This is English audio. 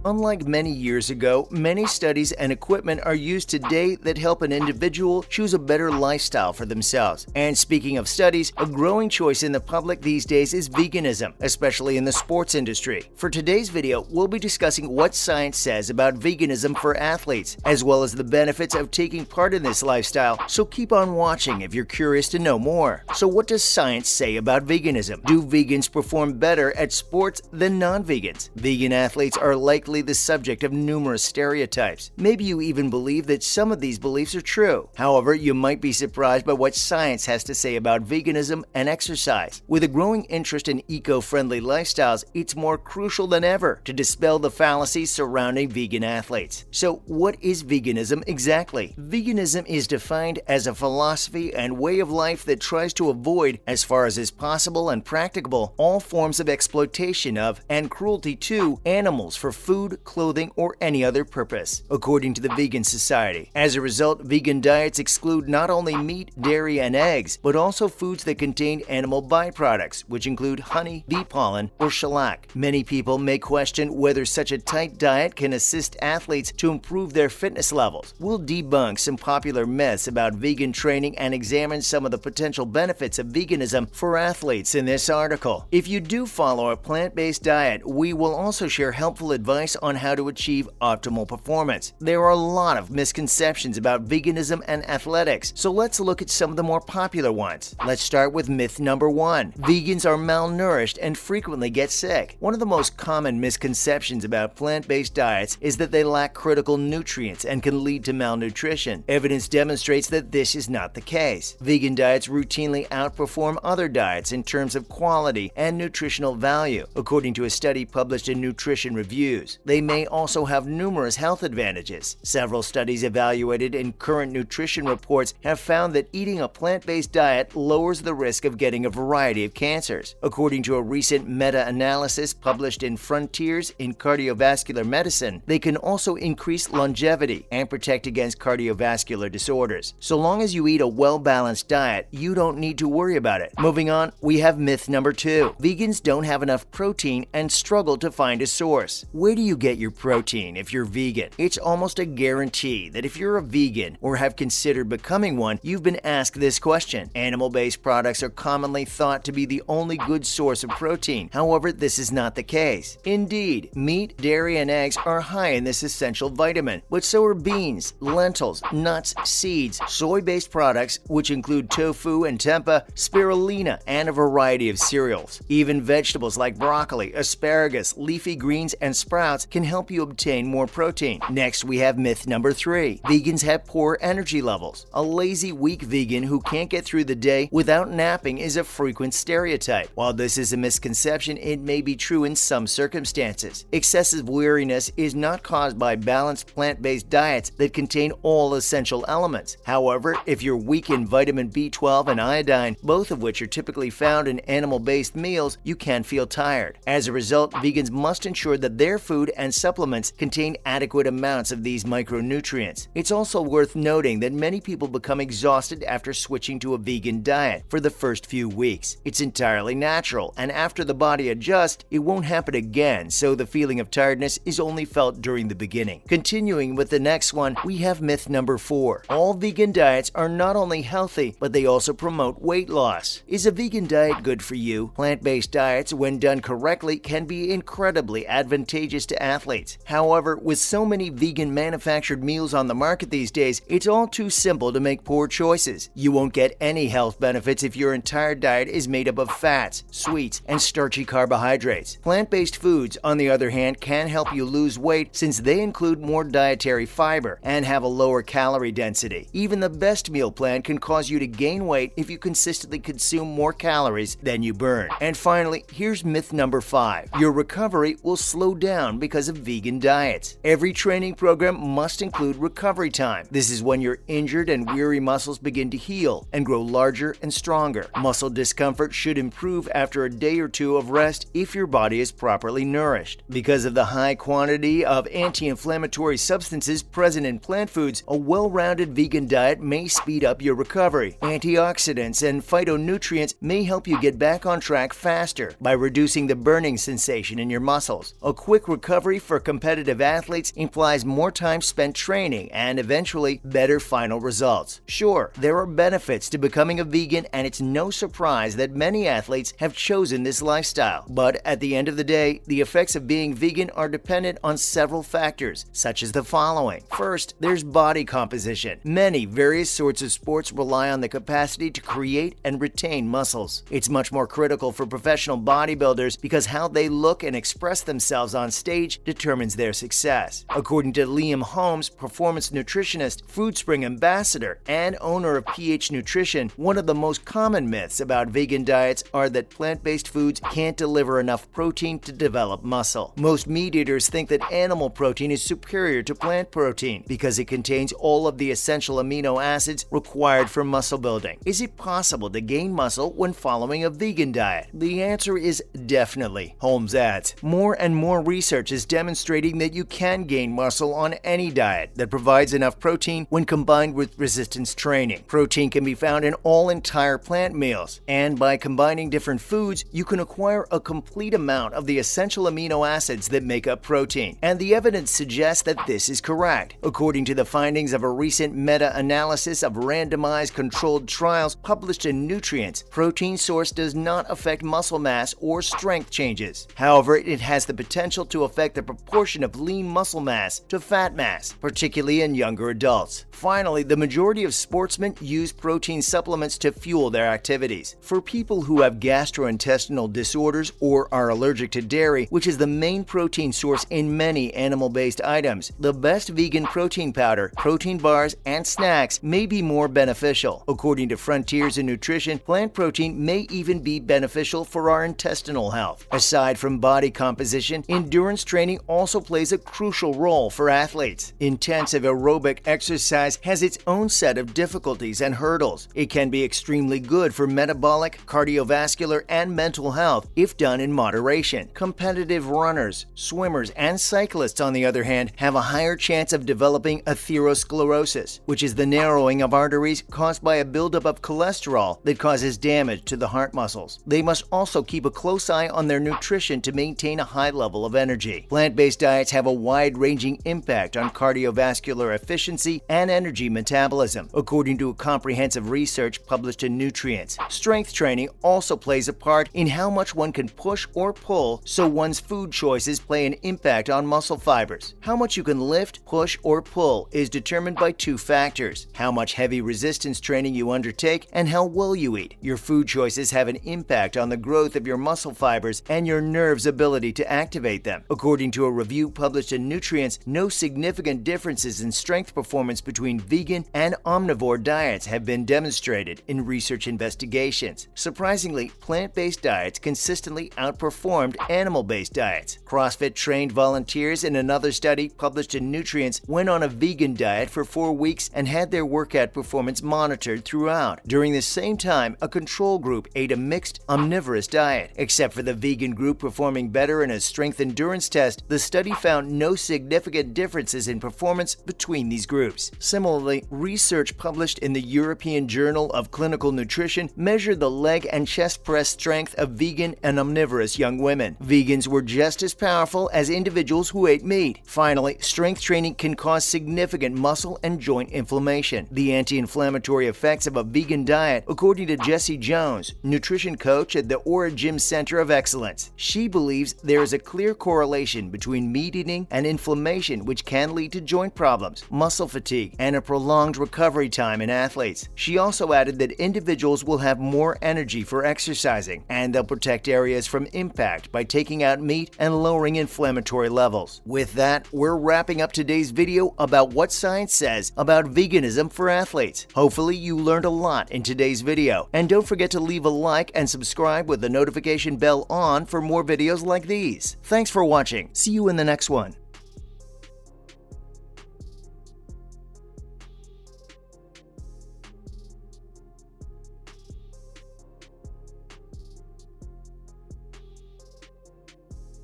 Unlike many years ago, many studies and equipment are used today that help an individual choose a better lifestyle for themselves. And speaking of studies, a growing choice in the public these days is veganism, especially in the sports industry. For today's video, we'll be discussing what science says about veganism for athletes, as well as the benefits of taking part in this lifestyle, so keep on watching if you're curious to know more. So what does science say about veganism? Do vegans perform better at sports than non-vegans? Vegan athletes are likely the subject of numerous stereotypes. Maybe you even believe that some of these beliefs are true. However, you might be surprised by what science has to say about veganism and exercise. With a growing interest in eco-friendly lifestyles, it's more crucial than ever to dispel the fallacies surrounding vegan athletes. So, what is veganism exactly? Veganism is defined as a philosophy and way of life that tries to avoid, as far as is possible and practicable, all forms of exploitation of and cruelty to animals for food, clothing, or any other purpose, according to the Vegan Society. As a result, vegan diets exclude not only meat, dairy, and eggs, but also foods that contain animal byproducts, which include honey, bee pollen, or shellac. Many people may question whether such a tight diet can assist athletes to improve their fitness levels. We'll debunk some popular myths about vegan training and examine some of the potential benefits of veganism for athletes in this article. If you do follow a plant-based diet, we will also share helpful advice on how to achieve optimal performance. There are a lot of misconceptions about veganism and athletics, so let's look at some of the more popular ones. Let's start with myth number 1. Vegans are malnourished and frequently get sick. One of the most common misconceptions about plant-based diets is that they lack critical nutrients and can lead to malnutrition. Evidence demonstrates that this is not the case. Vegan diets routinely outperform other diets in terms of quality and nutritional value, according to a study published in Nutrition Reviews. They may also have numerous health advantages. Several studies evaluated in current nutrition reports have found that eating a plant-based diet lowers the risk of getting a variety of cancers. According to a recent meta-analysis published in Frontiers in Cardiovascular Medicine, they can also increase longevity and protect against cardiovascular disorders. So long as you eat a well-balanced diet, you don't need to worry about it. Moving on, we have myth number 2. Vegans don't have enough protein and struggle to find a source. Where do you get your protein if you're vegan? It's almost a guarantee that if you're a vegan or have considered becoming one, you've been asked this question. Animal-based products are commonly thought to be the only good source of protein. However, this is not the case. Indeed, meat, dairy, and eggs are high in this essential vitamin, but so are beans, lentils, nuts, seeds, soy-based products, which include tofu and tempeh, spirulina, and a variety of cereals. Even vegetables like broccoli, asparagus, leafy greens, and sprouts can help you obtain more protein. Next, we have myth number 3. Vegans have poor energy levels. A lazy, weak vegan who can't get through the day without napping is a frequent stereotype. While this is a misconception, it may be true in some circumstances. Excessive weariness is not caused by balanced plant-based diets that contain all essential elements. However, if you're weak in vitamin B12 and iodine, both of which are typically found in animal-based meals, you can feel tired. As a result, vegans must ensure that their food and supplements contain adequate amounts of these micronutrients. It's also worth noting that many people become exhausted after switching to a vegan diet for the first few weeks. It's entirely natural, and after the body adjusts, it won't happen again, so the feeling of tiredness is only felt during the beginning. Continuing with the next one, we have myth number 4. All vegan diets are not only healthy, but they also promote weight loss. Is a vegan diet good for you? Plant-based diets, when done correctly, can be incredibly advantageous to athletes. However, with so many vegan manufactured meals on the market these days, it's all too simple to make poor choices. You won't get any health benefits if your entire diet is made up of fats, sweets, and starchy carbohydrates. Plant-based foods, on the other hand, can help you lose weight since they include more dietary fiber and have a lower calorie density. Even the best meal plan can cause you to gain weight if you consistently consume more calories than you burn. And finally, here's myth number 5. Your recovery will slow down because of vegan diets. Every training program must include recovery time. This is when your injured and weary muscles begin to heal and grow larger and stronger. Muscle discomfort should improve after a day or two of rest if your body is properly nourished. Because of the high quantity of anti-inflammatory substances present in plant foods, a well-rounded vegan diet may speed up your recovery. Antioxidants and phytonutrients may help you get back on track faster by reducing the burning sensation in your muscles. A quick recovery recovery for competitive athletes implies more time spent training and eventually better final results. Sure, there are benefits to becoming a vegan, and it's no surprise that many athletes have chosen this lifestyle. But at the end of the day, the effects of being vegan are dependent on several factors, such as the following. First, there's body composition. Many various sorts of sports rely on the capacity to create and retain muscles. It's much more critical for professional bodybuilders because how they look and express themselves on stage determines their success. According to Liam Holmes, performance nutritionist, Food Spring ambassador, and owner of PH Nutrition, one of the most common myths about vegan diets are that plant-based foods can't deliver enough protein to develop muscle. Most meat eaters think that animal protein is superior to plant protein because it contains all of the essential amino acids required for muscle building. Is it possible to gain muscle when following a vegan diet? The answer is definitely. Holmes adds, more and more research is demonstrating that you can gain muscle on any diet that provides enough protein when combined with resistance training. Protein can be found in all entire plant meals, and by combining different foods, you can acquire a complete amount of the essential amino acids that make up protein. And the evidence suggests that this is correct. According to the findings of a recent meta-analysis of randomized controlled trials published in Nutrients, protein source does not affect muscle mass or strength changes. However, it has the potential to affect the proportion of lean muscle mass to fat mass, particularly in younger adults. Finally, the majority of sportsmen use protein supplements to fuel their activities. For people who have gastrointestinal disorders or are allergic to dairy, which is the main protein source in many animal-based items, the best vegan protein powder, protein bars, and snacks may be more beneficial. According to Frontiers in Nutrition, plant protein may even be beneficial for our intestinal health. Aside from body composition, endurance training also plays a crucial role for athletes. Intensive aerobic exercise has its own set of difficulties and hurdles. It can be extremely good for metabolic, cardiovascular, and mental health if done in moderation. Competitive runners, swimmers, and cyclists, on the other hand, have a higher chance of developing atherosclerosis, which is the narrowing of arteries caused by a buildup of cholesterol that causes damage to the heart muscles. They must also keep a close eye on their nutrition to maintain a high level of energy. Plant-based diets have a wide-ranging impact on cardiovascular efficiency and energy metabolism, according to a comprehensive research published in Nutrients. Strength training also plays a part in how much one can push or pull, so one's food choices play an impact on muscle fibers. How much you can lift, push, or pull is determined by two factors: how much heavy resistance training you undertake and how well you eat. Your food choices have an impact on the growth of your muscle fibers and your nerves' ability to activate them. According to a review published in Nutrients, no significant differences in strength performance between vegan and omnivore diets have been demonstrated in research investigations. Surprisingly, plant-based diets consistently outperformed animal-based diets. CrossFit-trained volunteers in another study published in Nutrients went on a vegan diet for 4 weeks and had their workout performance monitored throughout. During the same time, a control group ate a mixed omnivorous diet. Except for the vegan group performing better in a strength endurance test, the study found no significant differences in performance between these groups. Similarly, research published in the European Journal of Clinical Nutrition measured the leg and chest press strength of vegan and omnivorous young women. Vegans were just as powerful as individuals who ate meat. Finally, strength training can cause significant muscle and joint inflammation. The anti-inflammatory effects of a vegan diet, according to Jessie Jones, nutrition coach at the Aura Gym Center of Excellence. She believes there is a clear correlation between meat eating and inflammation, which can lead to joint problems, muscle fatigue, and a prolonged recovery time in athletes. She also added that individuals will have more energy for exercising, and they'll protect areas from impact by taking out meat and lowering inflammatory levels. With that, we're wrapping up today's video about what science says about veganism for athletes. Hopefully you learned a lot in today's video, and don't forget to leave a like and subscribe with the notification bell on for more videos like these. Thanks for watching. See you in the next one.